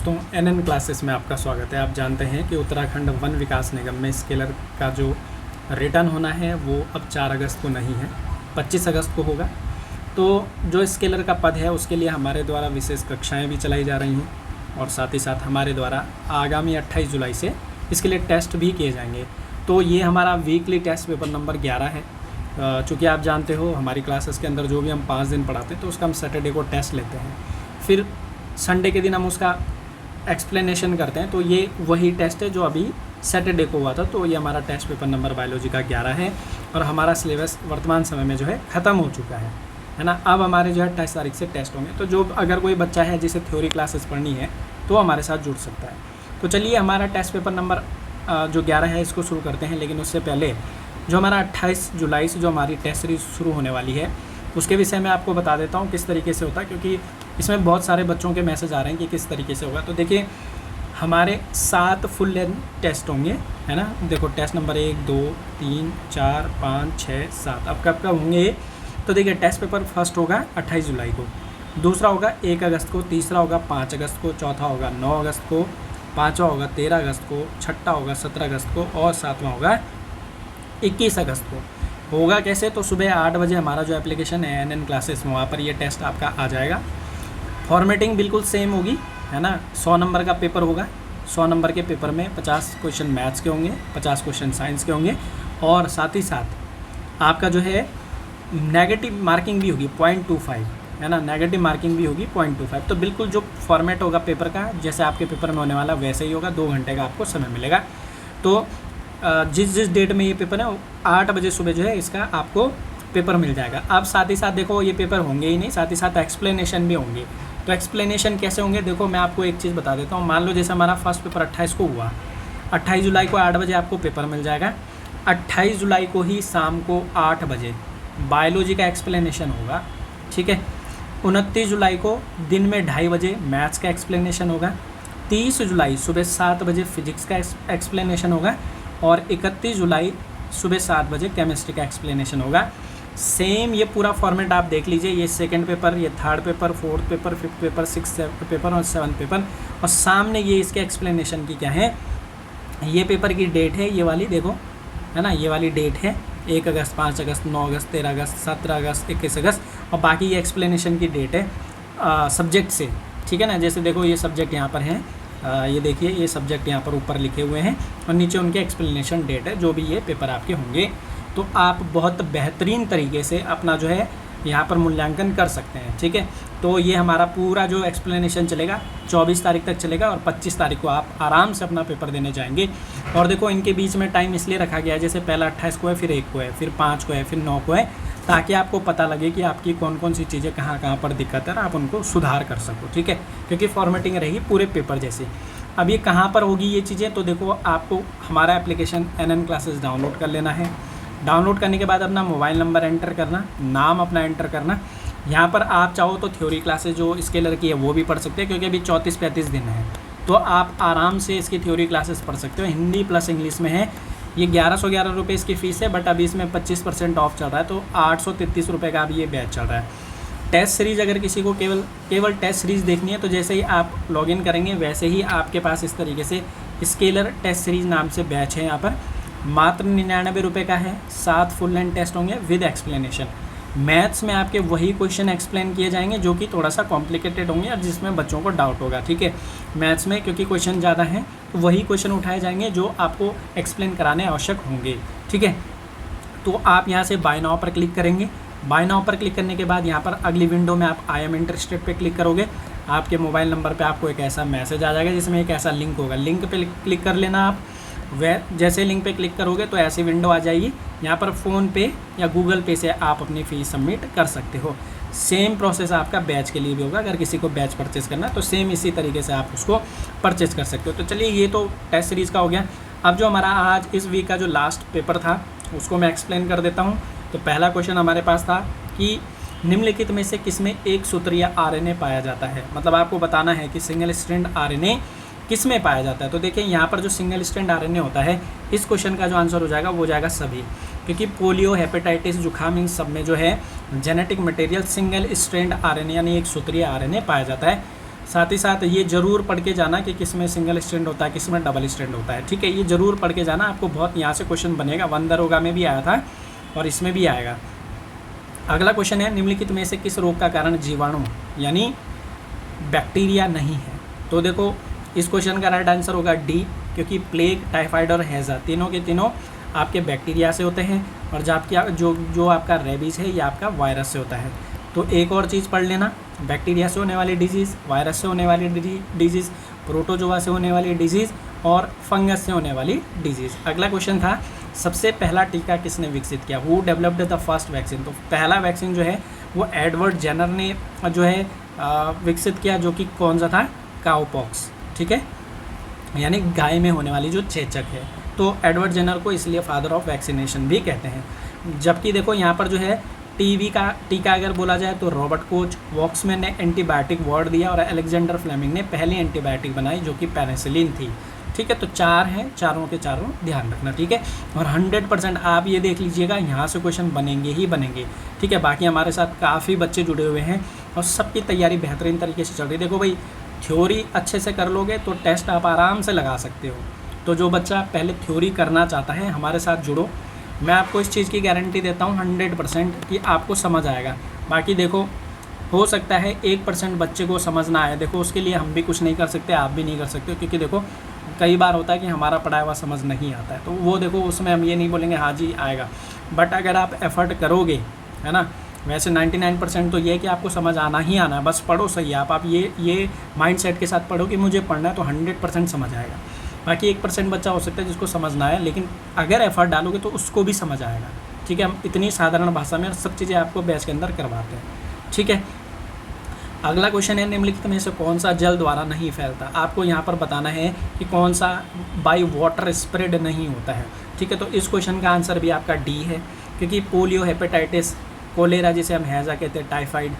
दोस्तों, NN classes में आपका स्वागत है। आप जानते हैं कि उत्तराखंड वन विकास निगम में स्केलर का जो रिटर्न होना है वो अब 4 अगस्त को नहीं है, 25 अगस्त को होगा। तो जो स्केलर का पद है उसके लिए हमारे द्वारा विशेष कक्षाएं भी चलाई जा रही हैं और साथ ही साथ हमारे द्वारा आगामी 28 जुलाई से इसके लिए टेस्ट भी किए जाएंगे। तो ये हमारा वीकली टेस्ट पेपर नंबर 11 है। चूँकि आप जानते हो हमारी क्लासेस के अंदर जो भी हम 5 दिन पढ़ाते हैं तो उसका हम सैटरडे को टेस्ट लेते हैं, फिर संडे के दिन हम उसका एक्सप्लेनेशन करते हैं। तो ये वही टेस्ट है जो अभी सैटरडे को हुआ था। तो ये हमारा टेस्ट पेपर नंबर बायोलॉजी का 11 है और हमारा सिलेबस वर्तमान समय में जो है ख़त्म हो चुका है ना। अब हमारे जो है 28 तारीख से टेस्ट होंगे। तो जो अगर कोई बच्चा है जिसे थ्योरी क्लासेस पढ़नी है तो हमारे साथ जुड़ सकता है। तो चलिए हमारा टेस्ट पेपर नंबर जो 11 है इसको शुरू करते हैं। लेकिन उससे पहले जो हमारा 28 जुलाई से जो हमारी टेस्ट सीरीज शुरू होने वाली है उसके विषय में आपको बता देता हूँ किस तरीके से होता है, क्योंकि इसमें बहुत सारे बच्चों के मैसेज आ रहे हैं कि किस तरीके से होगा। तो देखिए हमारे 7 फुल लेंथ टेस्ट होंगे, है ना। देखो टेस्ट नंबर 1, 2, 3, 4, 5, 6, 7 अब कब कब होंगे। तो देखिए टेस्ट पेपर फर्स्ट होगा 28 जुलाई को, दूसरा होगा 1 अगस्त को, तीसरा होगा 5 अगस्त को, चौथा होगा 9 अगस्त को, पाँचवा होगा 13 अगस्त को, छठा होगा 17 अगस्त को और सातवां होगा 21 अगस्त को। होगा कैसे, तो सुबह 8 बजे हमारा जो एप्लीकेशन है एनएन क्लासेस में वहाँ पर ये टेस्ट आपका आ जाएगा। फॉर्मेटिंग बिल्कुल सेम होगी, है ना। 100 नंबर का पेपर होगा। 100 नंबर के पेपर में 50 क्वेश्चन मैथ्स के होंगे, 50 क्वेश्चन साइंस के होंगे और साथ ही साथ आपका जो है नेगेटिव मार्किंग भी होगी 0.25, है ना। नेगेटिव मार्किंग भी होगी 0.25। तो बिल्कुल जो फॉर्मेट होगा पेपर का जैसे आपके पेपर में होने वाला वैसे ही होगा। 2 घंटे का आपको समय मिलेगा। तो जिस डेट में ये पेपर है 8 बजे सुबह जो है इसका आपको पेपर मिल जाएगा। अब साथ ही साथ देखो ये पेपर होंगे ही नहीं, साथ ही साथ एक्सप्लेनेशन भी होंगे। तो एक्सप्लेनेशन कैसे होंगे, देखो मैं आपको एक चीज़ बता देता हूँ। मान लो जैसे हमारा फर्स्ट पेपर 28 को हुआ, 28 जुलाई को 8 बजे आपको पेपर मिल जाएगा। 28 जुलाई को ही शाम को 8 बजे बायोलॉजी का एक्सप्लेनेशन होगा, ठीक है। 29 जुलाई को दिन में 2:30 बजे मैथ्स का एक्सप्लेनेशन होगा। 30 जुलाई सुबह 7 बजे फिजिक्स का एक्सप्लेनेशन होगा और 31 जुलाई सुबह 7 बजे केमिस्ट्री का एक्सप्लेनेशन होगा। सेम ये पूरा फॉर्मेट आप देख लीजिए। ये सेकंड पेपर, ये third paper, fourth paper, fifth paper, sixth paper और 7th पेपर। और सामने ये इसके एक्सप्लेनेशन की क्या है, ये पेपर की डेट है ये वाली, देखो है ना। ये वाली डेट है 1 अगस्त, 5 अगस्त, 9 अगस्त, 13 अगस्त, 17 अगस्त, 21 अगस्त और बाकी ये एक्सप्लेनेशन की डेट है सब्जेक्ट से, ठीक है ना। जैसे देखो ये सब्जेक्ट यहाँ पर हैं, ये देखिए ये सब्जेक्ट यहाँ पर ऊपर लिखे हुए हैं और नीचे उनके एक्सप्लेनेशन डेट है जो भी ये पेपर आपके होंगे। तो आप बहुत बेहतरीन तरीके से अपना जो है यहाँ पर मूल्यांकन कर सकते हैं, ठीक है। तो ये हमारा पूरा जो एक्सप्लेनेशन चलेगा 24 तारीख तक चलेगा और 25 तारीख को आप आराम से अपना पेपर देने जाएंगे। और देखो इनके बीच में टाइम इसलिए रखा गया है, जैसे पहला 28 को है, फिर 1 को है, फिर 5 को है, फिर 9 को है, ताकि आपको पता लगे कि आपकी कौन कौन सी चीज़ें कहाँ कहाँ पर दिक्कत है और आप उनको सुधार कर सको, ठीक है। क्योंकि फॉर्मेटिंग रहेगी पूरे पेपर जैसे। अब ये कहाँ पर होगी ये चीज़ें, तो देखो आपको हमारा एप्लीकेशन एनएन क्लासेस डाउनलोड कर लेना है। डाउनलोड करने के बाद अपना मोबाइल नंबर एंटर करना, नाम अपना एंटर करना। यहाँ पर आप चाहो तो थ्योरी क्लासेस जो स्केलर की है वो भी पढ़ सकते हैं, क्योंकि अभी 34-35 दिन है तो आप आराम से इसकी थ्योरी क्लासेस पढ़ सकते हो। हिंदी प्लस इंग्लिश में है। ये 1111 रुपये इसकी फ़ीस है, बट अभी इसमें 25% ऑफ चल रहा है, तो 833 रुपये का अभी ये बैच चल रहा है। टेस्ट सीरीज़ अगर किसी को केवल टेस्ट सीरीज़ देखनी है तो जैसे ही आप लॉगिन करेंगे वैसे ही आपके पास इस तरीके से स्केलर टेस्ट सीरीज़ नाम से बैच है। यहाँ पर मात्र 99 रुपये का है। 7 फुल लेंथ टेस्ट होंगे विद एक्सप्लेनेशन। मैथ्स में आपके वही क्वेश्चन एक्सप्लेन किए जाएंगे जो कि थोड़ा सा कॉम्प्लिकेटेड होंगे और जिसमें बच्चों को डाउट होगा, ठीक है। मैथ्स में क्योंकि क्वेश्चन ज़्यादा हैं तो वही क्वेश्चन उठाए जाएंगे जो आपको एक्सप्लेन कराने आवश्यक होंगे, ठीक है। तो आप यहाँ से बाय नाउ पर क्लिक करेंगे। बाय नाउ पर क्लिक करने के बाद यहाँ पर अगली विंडो में आप आई एम इंटरेस्टेड पे क्लिक करोगे। आपके मोबाइल नंबर पे आपको एक ऐसा मैसेज आ जाएगा जिसमें एक ऐसा लिंक होगा। लिंक पे क्लिक कर लेना आप। जैसे लिंक पे क्लिक करोगे तो ऐसी विंडो आ जाएगी। यहाँ पर फ़ोन पे या गूगल पे से आप अपनी फ़ीस सबमिट कर सकते हो। सेम प्रोसेस आपका बैच के लिए भी होगा। अगर किसी को बैच परचेज़ करना है तो सेम इसी तरीके से आप उसको परचेज़ कर सकते हो। तो चलिए ये तो टेस्ट सीरीज़ का हो गया। अब जो हमारा आज इस वीक का जो लास्ट पेपर था उसको मैं एक्सप्लेन कर देता हूँ। तो पहला क्वेश्चन हमारे पास था कि निम्नलिखित में से किसमें एक सूत्रीय आरएनए पाया जाता है। मतलब आपको बताना है कि सिंगल स्ट्रैंड आरएनए किस में पाया जाता है। तो देखिए यहाँ पर जो सिंगल स्ट्रैंड आरएनए होता है इस क्वेश्चन का जो आंसर हो जाएगा वो हो जाएगा सभी, क्योंकि पोलियो, हेपेटाइटिस, जुखाम इन सब में जो है genetic material single strand RNA यानी एक सूत्रीय आरएनए पाया जाता है। साथ ही साथ ये ज़रूर पढ़ के जाना कि किस में सिंगल स्टैंड होता है, किस में डबल स्टैंड होता है, ठीक है। ये ज़रूर पढ़ के जाना, आपको बहुत यहाँ से क्वेश्चन बनेगा। वन दरोगा में भी आया था और इसमें भी आएगा। अगला क्वेश्चन है, निम्नलिखित में से किस रोग का कारण जीवाणु यानी बैक्टीरिया नहीं है? तो देखो इस क्वेश्चन का राइट आंसर होगा डी, क्योंकि प्लेग, टाइफाइड और हैज़ा तीनों के तीनों आपके बैक्टीरिया से होते हैं, और जो आपका रेबीज़ है ये आपका वायरस से होता है। तो एक और चीज़ पढ़ लेना, बैक्टीरिया से होने वाली डिजीज़, वायरस से होने वाली डिजीज़, प्रोटोजोआ से होने वाली डिजीज़ और फंगस से होने वाली डिजीज़। अगला क्वेश्चन था, सबसे पहला टीका किसने विकसित किया? Who developed the first vaccine? तो पहला वैक्सीन जो है वो एडवर्ड जेनर ने जो है विकसित किया, जो कि कौन सा था? काउपॉक्स, ठीक है, यानी गाय में होने वाली जो चेचक है। तो एडवर्ड जेनर को इसलिए फादर ऑफ वैक्सीनेशन भी कहते हैं। जबकि देखो यहाँ पर जो है टीबी का टीका अगर बोला जाए तो रॉबर्ट कोच, वॉक्समैन ने एंटीबायोटिक वर्ड दिया और अलेक्जेंडर फ्लेमिंग ने पहली एंटीबायोटिक बनाई जो कि पेनिसिलिन थी, ठीक है। तो 4 हैं, चारों के चारों ध्यान रखना, ठीक है। और 100% आप ये देख लीजिएगा यहाँ से क्वेश्चन बनेंगे ही बनेंगे, ठीक है। बाकी हमारे साथ काफ़ी बच्चे जुड़े हुए हैं और सबकी तैयारी बेहतरीन तरीके से चल रही है। देखो भाई, थ्योरी अच्छे से कर लोगे तो टेस्ट आप आराम से लगा सकते हो। तो जो बच्चा पहले थ्योरी करना चाहता है हमारे साथ जुड़ो, मैं आपको इस चीज़ की गारंटी देता हूँ 100% कि आपको समझ आएगा। बाकी देखो हो सकता है 1% बच्चे को समझ ना आए, देखो उसके लिए हम भी कुछ नहीं कर सकते, आप भी नहीं कर सकते, क्योंकि देखो कई बार होता है कि हमारा पढ़ाया हुआ समझ नहीं आता है, तो वो देखो उसमें हम ये नहीं बोलेंगे हाँ जी आएगा। बट अगर आप एफ़र्ट करोगे, है ना, वैसे 99% तो ये है कि आपको समझ आना ही आना है, बस पढ़ो सही आप ये माइंडसेट के साथ पढ़ो कि मुझे पढ़ना है तो 100% समझ आएगा। बाकी 1% बच्चा हो सकता है जिसको समझ ना आए, लेकिन अगर एफ़र्ट डालोगे तो उसको भी समझ आएगा, ठीक है। हम इतनी साधारण भाषा में सब चीज़ें आपको बैच के अंदर करवाते हैं, ठीक है। अगला क्वेश्चन है, निम्नलिखित में से कौन सा जल द्वारा नहीं फैलता? आपको यहाँ पर बताना है कि कौन सा बाय वाटर स्प्रेड नहीं होता है, ठीक है। तो इस क्वेश्चन का आंसर भी आपका डी है, क्योंकि पोलियो, हेपेटाइटिस, कोलेरा जिसे हम हैज़ा कहते हैं, टाइफाइड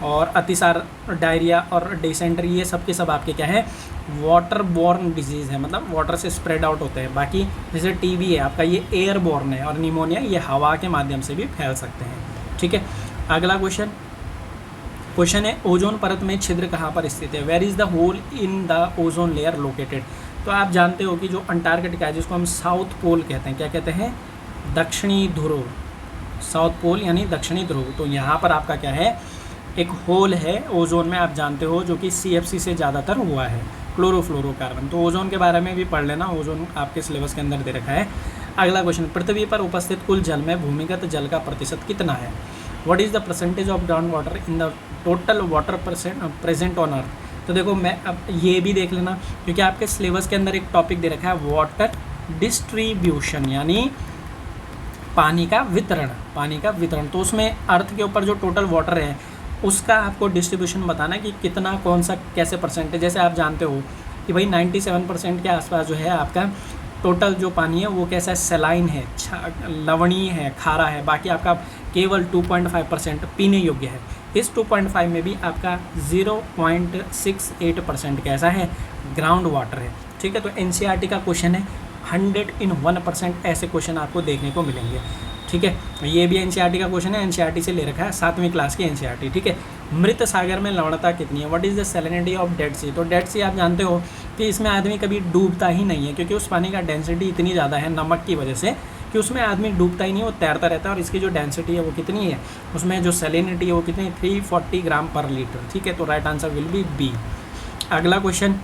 और अतिसार, डायरिया और डिसेंट्री, ये सब के सब आपके क्या है? वाटर बॉर्न डिजीज़ है, मतलब वाटर से स्प्रेड आउट होते हैं। बाकी जैसे टीबी है आपका, ये एयर बॉर्न है, और निमोनिया ये हवा के माध्यम से भी फैल सकते हैं, ठीक है। अगला क्वेश्चन है, ओजोन परत में छिद्र कहाँ पर स्थित है? Where is the hole in the ozone layer located? तो आप जानते हो कि जो अंटार्कटिका है, जिसको हम साउथ पोल कहते हैं, क्या कहते हैं? दक्षिणी ध्रुव, साउथ पोल यानी दक्षिणी ध्रुव। तो यहाँ पर आपका क्या है? एक होल है ओजोन में, आप जानते हो, जो कि CFC से ज़्यादातर हुआ है, क्लोरोफ्लोरोकार्बन। तो ओजोन के बारे में भी पढ़ लेना, ओजोन आपके सिलेबस के अंदर दे रखा है। अगला क्वेश्चन, पृथ्वी पर उपस्थित कुल जल में भूमिगत जल का प्रतिशत कितना है? What is the percentage of ground water in the total water present on earth? तो देखो मैं अब ये भी देख लेना, क्योंकि आपके सिलेबस के अंदर एक टॉपिक दे रखा है वाटर डिस्ट्रीब्यूशन, यानी पानी का वितरण। तो उसमें अर्थ के ऊपर जो टोटल वाटर है उसका आपको डिस्ट्रीब्यूशन बताना कि कितना, कौन सा, कैसे परसेंटेज। जैसे आप जानते हो कि भाई 97% के आसपास जो है आपका टोटल जो पानी है वो कैसा है? सलाइन है, लवणीय है, खारा है। बाकी आपका केवल 2.5% पीने योग्य है। इस 2.5 में भी आपका 0.68% कैसा है? ग्राउंड वाटर है, ठीक है। तो NCERT का क्वेश्चन है, 100% ऐसे क्वेश्चन आपको देखने को मिलेंगे, ठीक है। ये भी NCERT का क्वेश्चन है, NCERT से ले रखा है, 7वीं क्लास की NCERT, ठीक है। मृत सागर में लवणता कितनी है? What is the salinity of Dead Sea? तो डेड सी आप जानते हो कि इसमें आदमी कभी डूबता ही नहीं है, क्योंकि उस पानी का डेंसिटी इतनी ज़्यादा है नमक की वजह से कि उसमें आदमी डूबता ही नहीं, वो तैरता रहता है। और इसकी जो डेंसिटी है वो कितनी है? उसमें जो सैलिनिटी है वो कितनी? 340 ग्राम पर लीटर, ठीक है। तो right answer will be B. अगला क्वेश्चन,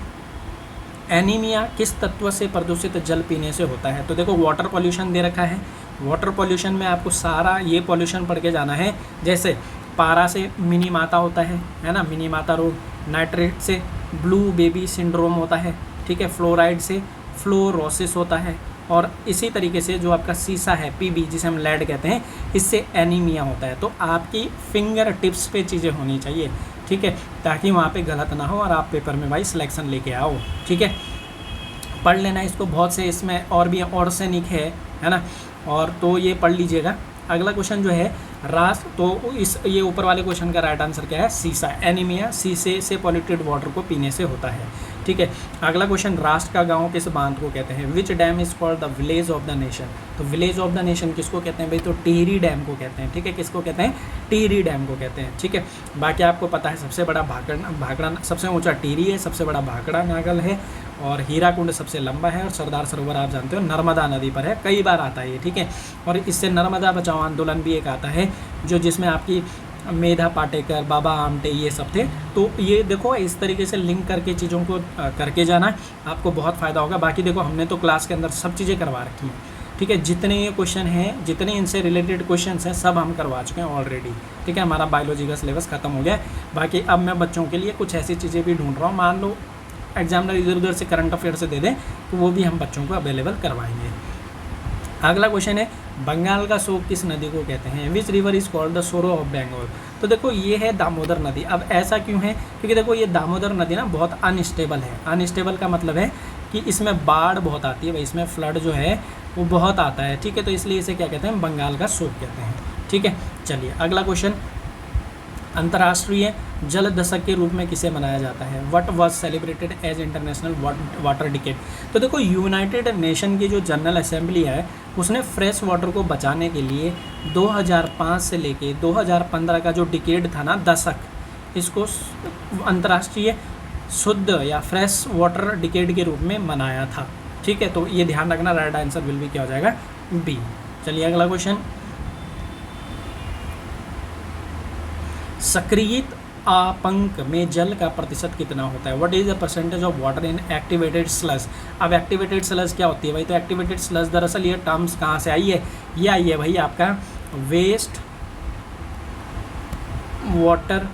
एनीमिया किस तत्व से प्रदूषित जल पीने से होता है? तो देखो वाटर पॉल्यूशन दे रखा है, वाटर पॉल्यूशन में आपको सारा ये पॉल्यूशन पढ़ के जाना है। जैसे पारा से मिनी माता होता है ना, मिनी माता रोग। नाइट्रेट से ब्लू बेबी सिंड्रोम होता है, ठीक है। फ्लोराइड से फ्लोरोसिस होता है, और इसी तरीके से जो आपका सीसा है, PB जिसे हम लेड कहते हैं, इससे एनीमिया होता है। तो आपकी फिंगर टिप्स पे चीज़ें होनी चाहिए, ठीक है, ताकि वहाँ पे गलत ना हो और आप पेपर में भाई सिलेक्शन लेके आओ, ठीक है। पढ़ लेना इसको, बहुत से इसमें और भी ऑर्सेनिक है ना, और तो ये पढ़ लीजिएगा। अगला क्वेश्चन जो है, राष्ट्र, तो इस ये ऊपर वाले क्वेश्चन का राइट आंसर क्या है, सीसा। एनीमिया सीसे से पॉल्यूटेड वाटर को पीने से होता है, ठीक है। अगला क्वेश्चन, राष्ट्र का गांव किस बांध को कहते हैं? Which dam is called the village of the nation? तो विलेज ऑफ द नेशन किसको कहते हैं भाई? तो टिहरी डैम को कहते हैं, ठीक है। किसको कहते हैं? टिहरी डैम को कहते हैं, ठीक है। बाकी आपको पता है सबसे बड़ा भाखड़ा सबसे ऊंचा टिहरी है, सबसे बड़ा भाखड़ा नागल है, और हीराकुंड सबसे लंबा है, और सरदार सरोवर आप जानते हो नर्मदा नदी पर है, कई बार आता है ये, ठीक है। और इससे नर्मदा बचाओ आंदोलन भी एक आता है, जो जिसमें आपकी मेधा पाटेकर, बाबा आमटे, ये सब थे। तो ये देखो इस तरीके से लिंक करके चीज़ों को करके जाना, आपको बहुत फ़ायदा होगा। बाकी देखो हमने तो क्लास के अंदर सब चीज़ें करवा रखी हैं, ठीक है। जितने ये क्वेश्चन हैं, जितने इनसे रिलेटेड क्वेश्चन हैं, सब हम करवा चुके हैं ऑलरेडी, ठीक है। हमारा बायोलॉजी का सिलेबस ख़त्म हो गया है। बाकी अब मैं बच्चों के लिए कुछ ऐसी चीज़ें भी ढूंढ रहा हूँ, मान लो एग्जामिनर इधर उधर से करंट अफेयर से दे दें तो वो भी हम बच्चों को अवेलेबल करवाएंगे। अगला क्वेश्चन है, बंगाल का शोक किस नदी को कहते हैं? Which river is called the सोरो ऑफ बेंगोल? तो देखो ये है दामोदर नदी। अब ऐसा क्यों है? क्योंकि देखो ये दामोदर नदी ना बहुत अनस्टेबल है। अनस्टेबल का मतलब है कि इसमें बाढ़ बहुत आती है भाई, इसमें फ्लड जो है वो बहुत आता है, ठीक है। तो इसलिए इसे क्या कहते हैं? बंगाल का शोक कहते हैं, ठीक है। चलिए अगला क्वेश्चन, अंतर्राष्ट्रीय जल दशक के रूप में किसे मनाया जाता है? What was celebrated as international water decade? तो देखो यूनाइटेड नेशन की जो जनरल असेंबली है उसने फ्रेश वाटर को बचाने के लिए 2005 से लेके 2015 का जो डिकेड था ना, दशक, इसको अंतर्राष्ट्रीय शुद्ध या फ्रेश वाटर डिकेड के रूप में मनाया था, ठीक है। तो ये ध्यान रखना, राइट आंसर विल बी क्या हो जाएगा? बी। चलिए अगला क्वेश्चन, सक्रियत आपंक में जल का प्रतिशत कितना होता है? What is the percentage of water in activated sludge? अब एक्टिवेटेड स्लज क्या होती है भाई? तो एक्टिवेटेड स्लज दरअसल ये टर्म्स कहाँ से आई है? ये आई है भाई आपका वेस्ट वाटर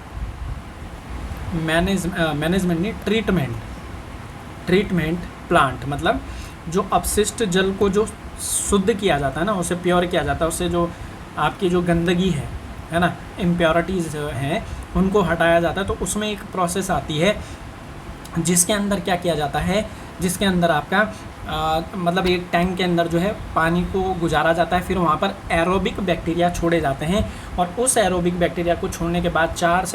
मैनेजमेंट नहीं, ट्रीटमेंट प्लांट, मतलब जो अपशिष्ट जल को जो शुद्ध किया जाता है ना, उसे प्योर किया जाता है, उससे जो आपकी जो गंदगी है ना, इम्प्योरिटीज़ हैं, उनको हटाया जाता है। तो उसमें एक प्रोसेस आती है जिसके अंदर क्या किया जाता है, जिसके अंदर आपका मतलब एक टैंक के अंदर जो है पानी को गुजारा जाता है, फिर वहाँ पर एरोबिक बैक्टीरिया छोड़े जाते हैं, और उस एरोबिक बैक्टीरिया को छोड़ने के बाद 4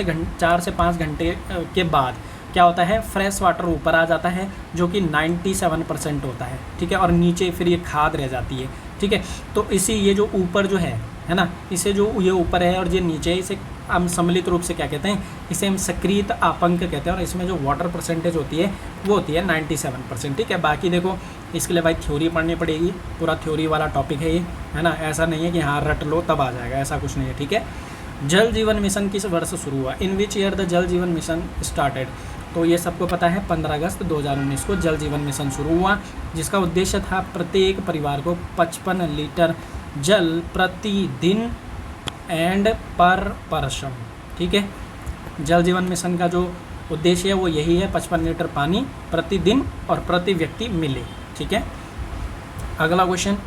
से 5 घंटे के बाद क्या होता है, फ्रेश वाटर ऊपर आ जाता है, जो कि 97% होता है, ठीक है। और नीचे फिर ये खाद रह जाती है, ठीक है। तो इसी ये जो ऊपर जो है ना, इसे जो ये ऊपर है और ये नीचे है, इसे हम सम्मिलित रूप से क्या कहते हैं? इसे हम सक्रियत आपंक कहते हैं, और इसमें जो वाटर परसेंटेज होती है वो होती है 97%, ठीक है। बाकी देखो इसके लिए भाई थ्योरी पढ़नी पड़ेगी, पूरा थ्योरी वाला टॉपिक है ये, है ना। ऐसा नहीं है कि हाँ रट लो तब आ जाएगा, ऐसा कुछ नहीं है, ठीक है। जल जीवन मिशन किस वर्ष शुरू हुआ? इन विच ईयर द जल जीवन मिशन स्टार्टेड? तो ये सबको पता है 15 अगस्त 2019 को जल जीवन मिशन शुरू हुआ, जिसका उद्देश्य था प्रत्येक परिवार को 55 लीटर जल प्रतिदिन एंड पर पर्सन, ठीक है। जल जीवन मिशन का जो उद्देश्य है वो यही है, 55 लीटर पानी प्रतिदिन और प्रति व्यक्ति मिले, ठीक है। अगला क्वेश्चन,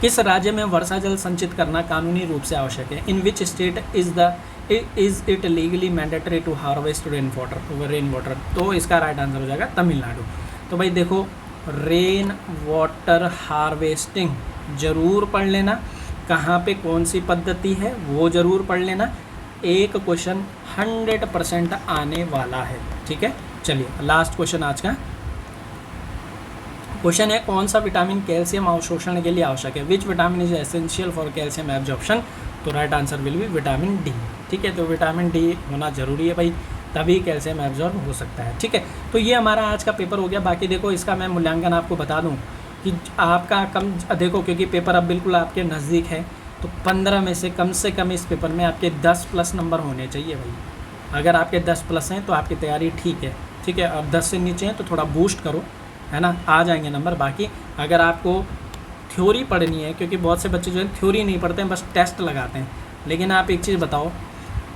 किस राज्य में वर्षा जल संचित करना कानूनी रूप से आवश्यक है? In which state is it legally mandatory to harvest rain water? तो इसका राइट आंसर हो जाएगा तमिलनाडु। तो भाई देखो, रेन वाटर हार्वेस्टिंग ज़रूर पढ़ लेना, कहाँ पे कौन सी पद्धति है वो ज़रूर पढ़ लेना। एक क्वेश्चन 100% आने वाला है, ठीक है। चलिए लास्ट क्वेश्चन आज का क्वेश्चन है, कौन सा विटामिन कैल्शियम अवशोषण के लिए आवश्यक है? Which vitamin is essential for calcium absorption? तो right answer will be vitamin D, ठीक है। तो विटामिन डी होना ज़रूरी है भाई, तभी कैल्शियम एब्जॉर्ब हो सकता है, ठीक है। तो ये हमारा आज का पेपर हो गया। बाकी देखो इसका मैं मूल्यांकन आपको बता दूं कि आपका कम देखो, क्योंकि पेपर अब बिल्कुल आपके नज़दीक है, तो 15 में से कम इस पेपर में आपके 10+ नंबर होने चाहिए भाई। अगर आपके 10+ हैं तो आपकी तैयारी ठीक है, ठीक है। अब 10 से नीचे हैं तो थोड़ा बूस्ट करो, है ना, आ जाएंगे नंबर। बाकी अगर आपको थ्योरी पढ़नी है, क्योंकि बहुत से बच्चे जो है थ्योरी नहीं पढ़ते हैं, बस टेस्ट लगाते हैं। लेकिन आप एक चीज़ बताओ,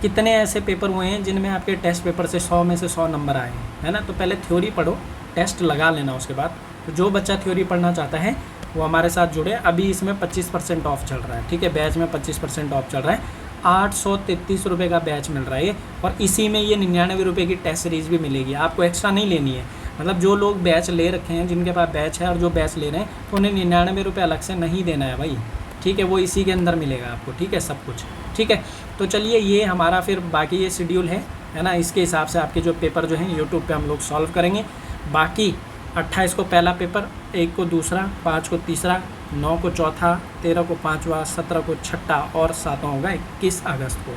कितने ऐसे पेपर हुए हैं जिनमें आपके टेस्ट पेपर से 100 में से 100 नंबर आए हैं, है ना। तो पहले थ्योरी पढ़ो, टेस्ट लगा लेना उसके बाद। तो जो बच्चा थ्योरी पढ़ना चाहता है वो हमारे साथ जुड़े। अभी इसमें 25% ऑफ चल रहा है, ठीक है। बैच में 25% ऑफ चल रहा है, 833 रुपये का बैच मिल रहा है, और इसी में ये 99 रुपये की टेस्ट सीरीज़ भी मिलेगी, आपको एक्स्ट्रा नहीं लेनी है। मतलब जो लोग बैच ले रखे हैं, जिनके पास बैच है और जो बैच ले रहे हैं, तो उन्हें 99 रुपये अलग से नहीं देना है भाई, ठीक है, वो इसी के अंदर मिलेगा आपको, ठीक है, सब कुछ, ठीक है। तो चलिए ये हमारा फिर बाकी ये शेड्यूल है ना, इसके हिसाब से आपके जो पेपर जो हैं यूट्यूब पे हम लोग सॉल्व करेंगे। बाकी 28 को पहला पेपर, 1 को दूसरा, 5 को तीसरा, 9 को चौथा, 13 को पाँचवा, 17 को छठा और 7वां होगा 21 अगस्त को,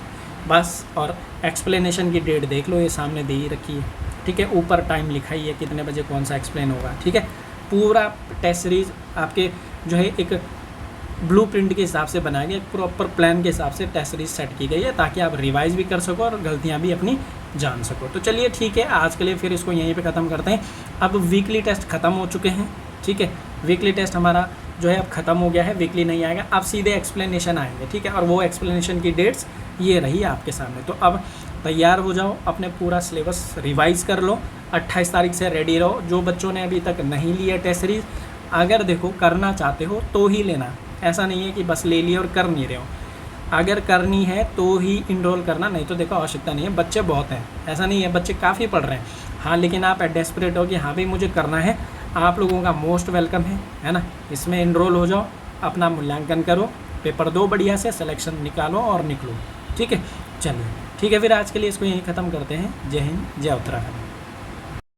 बस। और एक्सप्लेनेशन की डेट देख लो, ये सामने दे ही रखी है, ठीक है, ऊपर टाइम लिखा ही है कितने बजे कौन सा एक्सप्लेन होगा, ठीक है। पूरा टेस्ट सीरीज़ आपके जो है एक ब्लूप्रिंट के हिसाब से बनाया गया, प्रॉपर प्लान के हिसाब से टेस्ट सीरीज सेट की गई है, ताकि आप रिवाइज भी कर सको और गलतियां भी अपनी जान सको। तो चलिए ठीक है, आज के लिए फिर इसको यहीं पे ख़त्म करते हैं। अब वीकली टेस्ट ख़त्म हो चुके हैं, ठीक है, वीकली टेस्ट हमारा जो है अब ख़त्म हो गया है, वीकली नहीं आएगा, अब सीधे एक्सप्लेनेशन आएंगे, ठीक है। और वो एक्सप्लेनेशन की डेट्स ये रही आपके सामने। तो अब तैयार हो जाओ, अपने पूरा सिलेबस रिवाइज़ कर लो, 28 तारीख से रेडी रहो। जो बच्चों ने अभी तक नहीं लिया टेस्ट सीरीज़, अगर देखो करना चाहते हो तो ही लेना, ऐसा नहीं है कि बस ले लिए और कर नहीं रहे हो। अगर करनी है तो ही इनरोल करना, नहीं तो देखो आवश्यकता नहीं है। बच्चे बहुत हैं, ऐसा नहीं है, बच्चे काफ़ी पढ़ रहे हैं, हाँ, लेकिन आप डेस्परेट हो कि हाँ भाई मुझे करना है, आप लोगों का मोस्ट वेलकम है ना। इसमें इनरोल हो जाओ, अपना मूल्यांकन करो, पेपर दो बढ़िया से, सिलेक्शन निकालो और निकलो, ठीक है। चलिए ठीक है, फिर आज के लिए इसको यहीं ख़त्म करते हैं। जय हिंद, जय उत्तराखंड।